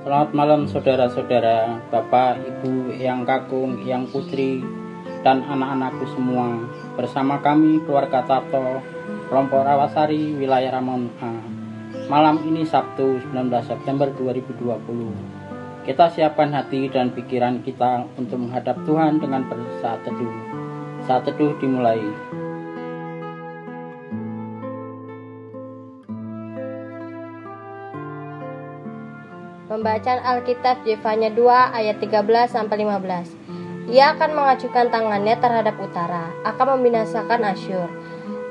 Selamat malam saudara-saudara, Bapak, Ibu, Eyang Kakung, Eyang Putri, dan anak-anakku semua. Bersama kami keluarga Tarto, kelompok Rawasari, wilayah Ramangun A. Malam ini Sabtu 19 September 2020. Kita siapkan hati dan pikiran kita untuk menghadap Tuhan dengan bersaat teduh. Saat teduh dimulai. Pembacaan Alkitab Yefanya 2 ayat 13-15. Ia akan mengacukan tangannya terhadap utara, akan membinasakan Asyur,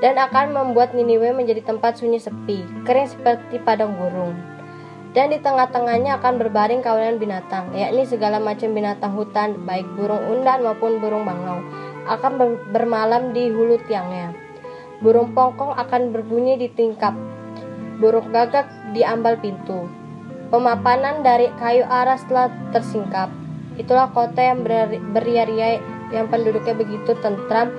dan akan membuat Niniwe menjadi tempat sunyi sepi, kering seperti padang gurun. Dan di tengah-tengahnya akan berbaring kawanan binatang, yakni segala macam binatang hutan, baik burung undan maupun burung bangau, akan bermalam di hulu tiangnya. Burung pongkong akan berbunyi di tingkap, burung gagak di ambal pintu. Pemapanan dari kayu aras telah tersingkap. Itulah kota yang beria-ria, yang penduduknya begitu tentram,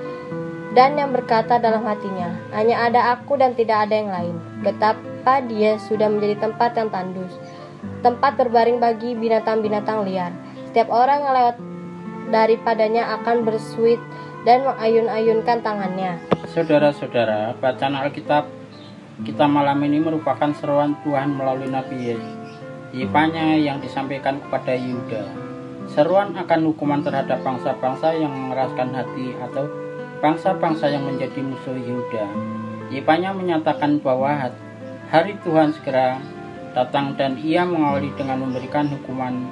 dan yang berkata dalam hatinya, hanya ada aku dan tidak ada yang lain. Betapa dia sudah menjadi tempat yang tandus, tempat berbaring bagi binatang-binatang liar. Setiap orang yang lewat daripadanya akan bersuit dan mengayun-ayunkan tangannya. Saudara-saudara, bacaan Alkitab kita malam ini merupakan seruan Tuhan melalui Nabi Yefanya yang disampaikan kepada Yehuda. Seruan akan hukuman terhadap bangsa-bangsa yang mengeraskan hati atau bangsa-bangsa yang menjadi musuh Yehuda. Yefanya menyatakan bahwa hari Tuhan segera datang dan ia mengawali dengan memberikan hukuman,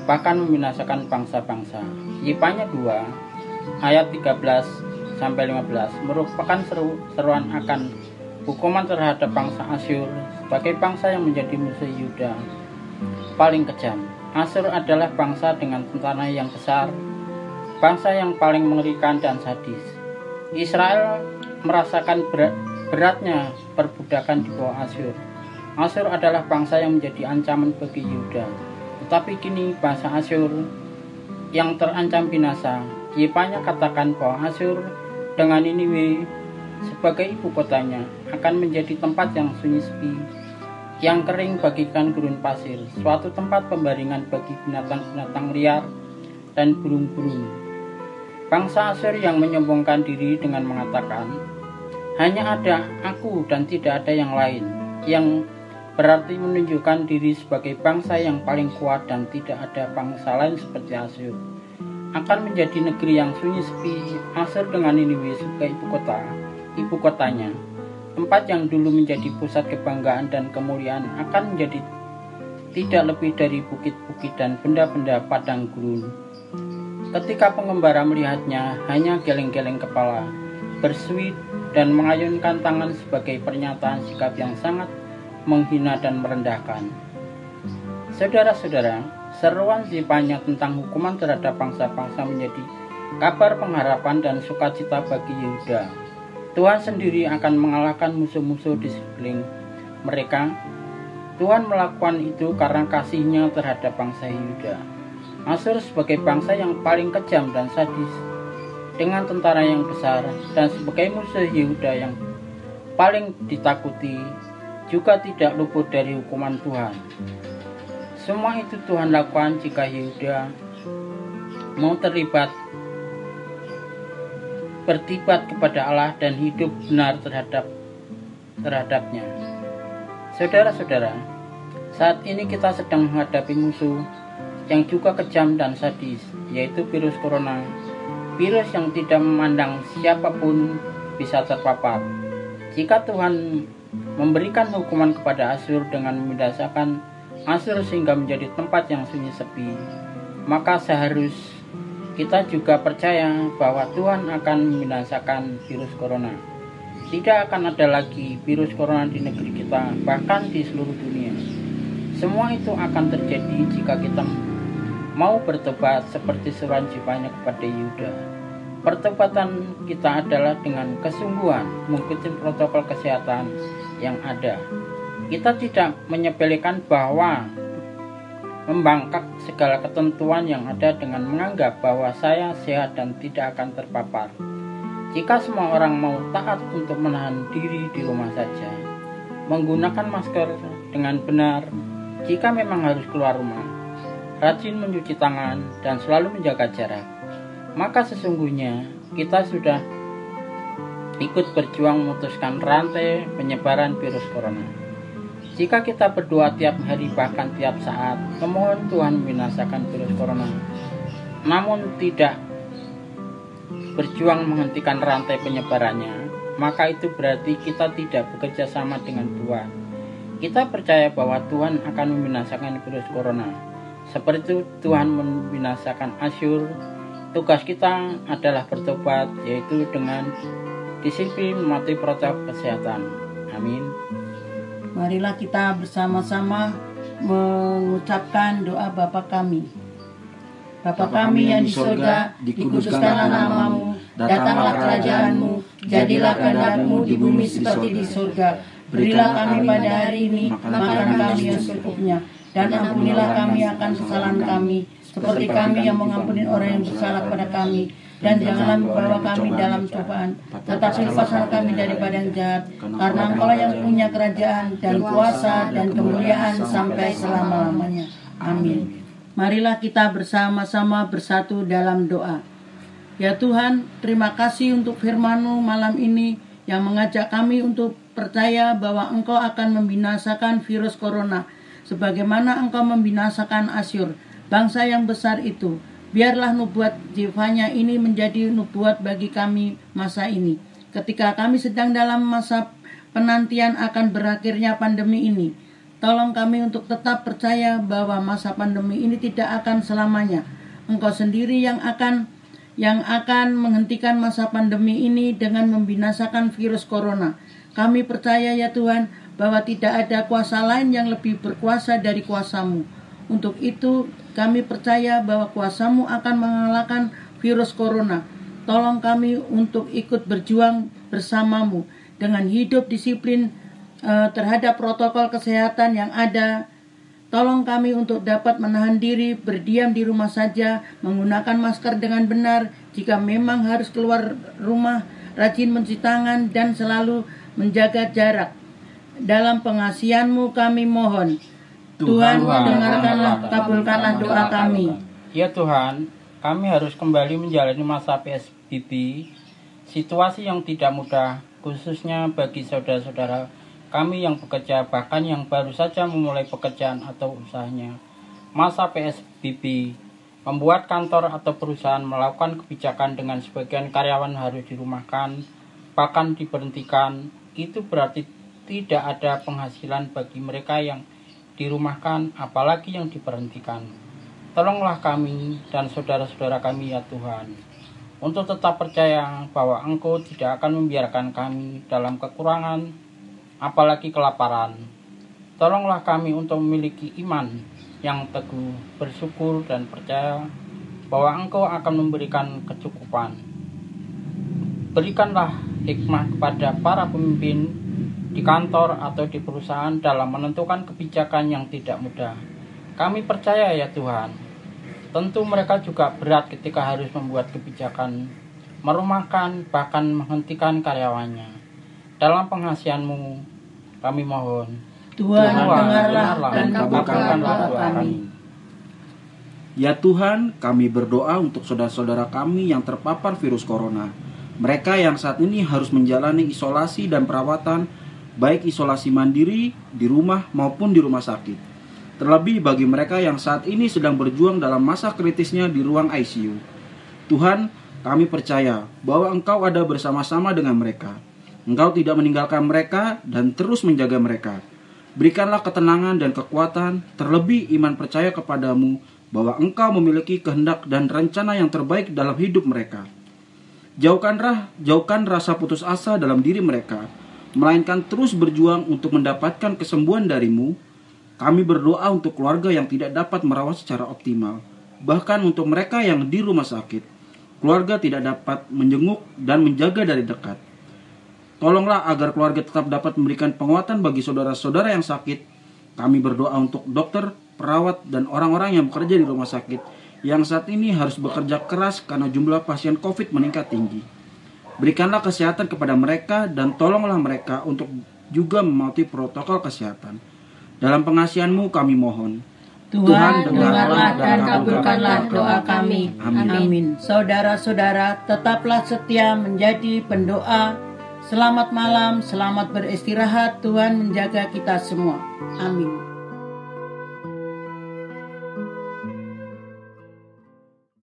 bahkan membinasakan bangsa-bangsa. Yefanya 2 ayat 13-15 merupakan seruan akan hukuman terhadap bangsa Asyur sebagai bangsa yang menjadi musuh Yehuda paling kejam. Asyur adalah bangsa dengan tentara yang besar, bangsa yang paling mengerikan dan sadis. Israel merasakan beratnya perbudakan di bawah Asyur. Asyur adalah bangsa yang menjadi ancaman bagi Yehuda. Tetapi kini bangsa Asyur yang terancam binasa. Yefanya katakan bahwa Asyur dengan Niniwe sebagai ibu kotanya akan menjadi tempat yang sunyi sepi, yang kering bagikan gurun pasir, suatu tempat pembaringan bagi binatang-binatang liar dan burung-burung. Bangsa Asyur yang menyombongkan diri dengan mengatakan, hanya ada aku dan tidak ada yang lain, yang berarti menunjukkan diri sebagai bangsa yang paling kuat dan tidak ada bangsa lain seperti Asyur, akan menjadi negeri yang sunyi sepi. Asyur dengan Niniwe sebagai ibu kotanya, tempat yang dulu menjadi pusat kebanggaan dan kemuliaan, akan menjadi tidak lebih dari bukit-bukit dan benda-benda padang gurun. Ketika pengembara melihatnya, hanya geleng-geleng kepala, bersuit dan mengayunkan tangan sebagai pernyataan sikap yang sangat menghina dan merendahkan. Saudara-saudara, seruan Yefanya tentang hukuman terhadap bangsa-bangsa menjadi kabar pengharapan dan sukacita bagi Yehuda. Tuhan sendiri akan mengalahkan musuh-musuh di sekeliling mereka. Tuhan melakukan itu karena kasih-Nya terhadap bangsa Yehuda. Asyur sebagai bangsa yang paling kejam dan sadis, dengan tentara yang besar, dan sebagai musuh Yehuda yang paling ditakuti, juga tidak luput dari hukuman Tuhan. Semua itu Tuhan lakukan jika Yehuda mau bertibat kepada Allah dan hidup benar terhadapnya. Saudara-saudara, saat ini kita sedang menghadapi musuh yang juga kejam dan sadis, yaitu virus corona, virus yang tidak memandang siapapun bisa terpapar. Jika Tuhan memberikan hukuman kepada Asyur dengan membinasakan Asyur sehingga menjadi tempat yang sunyi sepi, maka seharusnya kita juga percaya bahwa Tuhan akan membinasakan virus corona. Tidak akan ada lagi virus corona di negeri kita, bahkan di seluruh dunia. Semua itu akan terjadi jika kita mau bertobat seperti seruan Yefanya kepada Yehuda. Pertobatan kita adalah dengan kesungguhan mengikuti protokol kesehatan yang ada. Kita tidak menyepelekan bahwa membangkang segala ketentuan yang ada dengan menganggap bahwa saya sehat dan tidak akan terpapar. Jika semua orang mau taat untuk menahan diri di rumah saja, menggunakan masker dengan benar, Jika memang harus keluar rumah, rajin mencuci tangan dan selalu menjaga jarak. Maka sesungguhnya kita sudah ikut berjuang memutuskan rantai penyebaran virus corona. Jika kita berdoa tiap hari bahkan tiap saat, memohon Tuhan membinasakan virus corona, namun tidak berjuang menghentikan rantai penyebarannya, maka itu berarti kita tidak bekerja sama dengan Tuhan. Kita percaya bahwa Tuhan akan membinasakan virus corona. Seperti itu Tuhan membinasakan Asyur. Tugas kita adalah bertobat, yaitu dengan disiplin mematuhi protokol kesehatan. Amin. Marilah kita bersama-sama mengucapkan doa Bapa kami. Bapa kami yang di surga, dikuduskanlah namamu, datanglah kerajaanmu, jadilah kehendak-mu di bumi seperti di surga. Berilah kami pada hari ini makan kami yang secukupnya, dan ampunilah kami akan kesalahan kami, seperti kami yang mengampuni orang yang bersalah pada kami. Dan janganlah membawa kami dalam cobaan, tetapi lepaskanlah kami daripada yang jahat, karena Engkau yang punya kerajaan dan kuasa dan kemuliaan sampai selama-lamanya. Amin. Marilah kita bersama-sama bersatu dalam doa. Ya Tuhan, terima kasih untuk firman-Mu malam ini yang mengajak kami untuk percaya bahwa Engkau akan membinasakan virus corona, sebagaimana Engkau membinasakan Asyur, bangsa yang besar itu. Biarlah nubuat Zefanya ini menjadi nubuat bagi kami masa ini. Ketika kami sedang dalam masa penantian akan berakhirnya pandemi ini, tolong kami untuk tetap percaya bahwa masa pandemi ini tidak akan selamanya. Engkau sendiri yang akan menghentikan masa pandemi ini dengan membinasakan virus corona. Kami percaya ya Tuhan bahwa tidak ada kuasa lain yang lebih berkuasa dari kuasa-Mu. Untuk itu kami percaya bahwa kuasa-Mu akan mengalahkan virus corona. Tolong kami untuk ikut berjuang bersama-Mu dengan hidup disiplin terhadap protokol kesehatan yang ada. Tolong kami untuk dapat menahan diri, berdiam di rumah saja, menggunakan masker dengan benar. Jika memang harus keluar rumah, rajin mencuci tangan dan selalu menjaga jarak. Dalam pengasihan-Mu kami mohon. Tuhan, dengarkanlah, kabulkanlah doa kami. Ya Tuhan, kami harus kembali menjalani masa PSBB, situasi yang tidak mudah, khususnya bagi saudara-saudara kami yang bekerja, bahkan yang baru saja memulai pekerjaan atau usahanya. Masa PSBB membuat kantor atau perusahaan melakukan kebijakan dengan sebagian karyawan harus dirumahkan, bahkan diberhentikan. Itu berarti tidak ada penghasilan bagi mereka yang dirumahkan, apalagi yang diberhentikan. Tolonglah kami dan saudara-saudara kami ya Tuhan, untuk tetap percaya bahwa Engkau tidak akan membiarkan kami dalam kekurangan, apalagi kelaparan. Tolonglah kami untuk memiliki iman yang teguh, bersyukur dan percaya bahwa Engkau akan memberikan kecukupan. Berikanlah hikmah kepada para pemimpin di kantor atau di perusahaan dalam menentukan kebijakan yang tidak mudah. Kami percaya ya Tuhan, tentu mereka juga berat ketika harus membuat kebijakan, merumahkan, bahkan menghentikan karyawannya. Dalam pengasihan-Mu kami mohon. Tuhan, dengarlah dan kabulkanlah doa kami. Ya Tuhan, kami berdoa untuk saudara-saudara kami yang terpapar virus corona. Mereka yang saat ini harus menjalani isolasi dan perawatan, baik isolasi mandiri, di rumah maupun di rumah sakit. Terlebih bagi mereka yang saat ini sedang berjuang dalam masa kritisnya di ruang ICU. Tuhan, kami percaya bahwa Engkau ada bersama-sama dengan mereka. Engkau tidak meninggalkan mereka dan terus menjaga mereka. Berikanlah ketenangan dan kekuatan, terlebih iman percaya kepadamu bahwa Engkau memiliki kehendak dan rencana yang terbaik dalam hidup mereka. Jauhkan rasa putus asa dalam diri mereka, melainkan terus berjuang untuk mendapatkan kesembuhan dari-Mu. Kami berdoa untuk keluarga yang tidak dapat merawat secara optimal, bahkan untuk mereka yang di rumah sakit. Keluarga tidak dapat menjenguk dan menjaga dari dekat. Tolonglah agar keluarga tetap dapat memberikan penguatan bagi saudara-saudara yang sakit. Kami berdoa untuk dokter, perawat, dan orang-orang yang bekerja di rumah sakit yang saat ini harus bekerja keras karena jumlah pasien COVID meningkat tinggi. Berikanlah kesehatan kepada mereka dan tolonglah mereka untuk juga mematuhi protokol kesehatan. Dalam pengasihan-Mu kami mohon. Tuhan, dengarlah dengarlah dan dan kabulkanlah doa kami. Amin. Amin. Saudara-saudara, tetaplah setia menjadi pendoa. Selamat malam, selamat beristirahat. Tuhan menjaga kita semua. Amin.